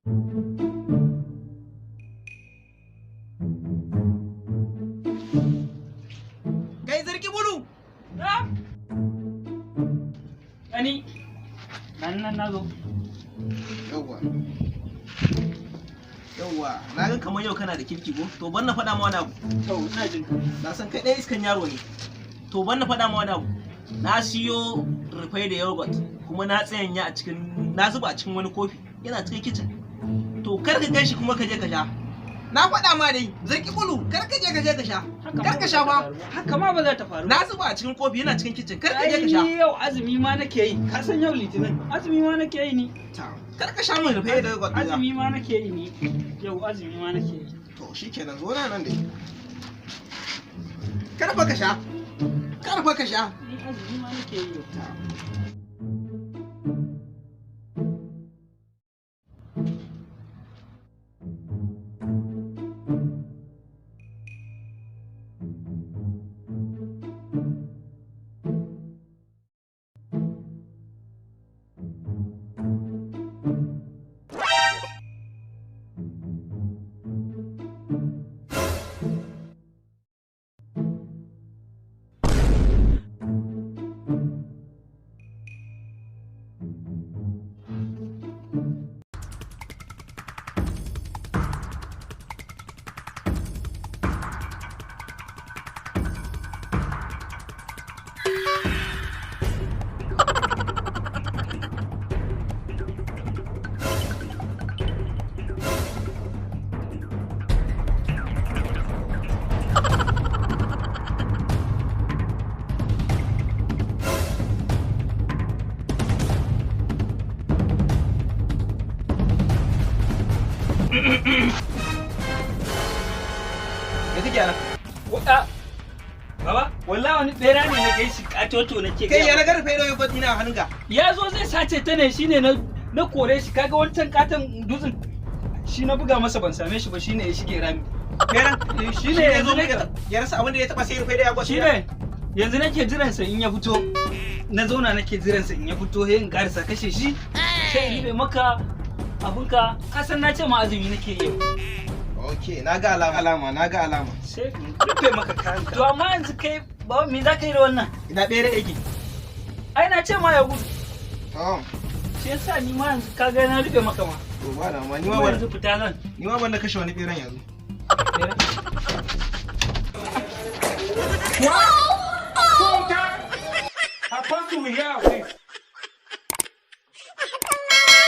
Kai zargi bulu. Ani nan na zo. Yawwa. Yawwa, na ga kamar yau kana da kirki ko? To ban na faɗa ma wani abu. To ina jin ka. Na san kai ɗaya iskan yaro ne. To ban na faɗa ma wani abu. Na siyo rufai da yogurt kuma na tsayanya a cikin na zuba a cikin wani kofi yana cikin kitchen. To kar ka gan shi kuma ka je ka sha. Na faɗa ma dai zarki bulu kar ka je ka sha. Kar ka sha ba. Haka ma ba za ta faru. Na zuba a cikin kofi yana cikin kitchen kar ka je ka sha. Ni yau azumi ma nake yi. Ka san yau litinin. Azumi ma nake yi ni. Kar ka sha min rufai da yogurt. Azumi ma nake yi ni. Yau azumi ma nake yi. To shikenan zo nan dai. Kar fa ka sha. Kar fa ka sha. Ni azumi ma nake yi yau. Me kake ana? Wata Baba, wallahi wani bera ne na kai shi katoto nake Kai ya na ga rufai da yogurt ina hannunka. Ya zo zai sace ta ne shine na kore shi kaga wancan katon dutsen shi na buga masa ban same shi ba shine ya shige rami. Beran Shine yanzu nake ya rasa abin da ya taba sai rufai da yogurt. shine yanzu nake jiran sa in ya fito. Na zauna nake jiran sa in ya fito sai in karasa kashe shi. Sai in bai maka abunka ka san na ce ma azumi nake yi. Okay, na ga alama, na ga alama. Sai in rufe maka kanka. To amma yanzu kai ba me za ka yi da wannan? Ina bere yake. Ai na ce ma ya gudu. To, Shi yasa ni ma yanzu ka ga na rufe maka ma. to ba da ma ni Kuma ma yanzu fita zan. ni ma ban da kashe wani beran yanzu. How far do we have?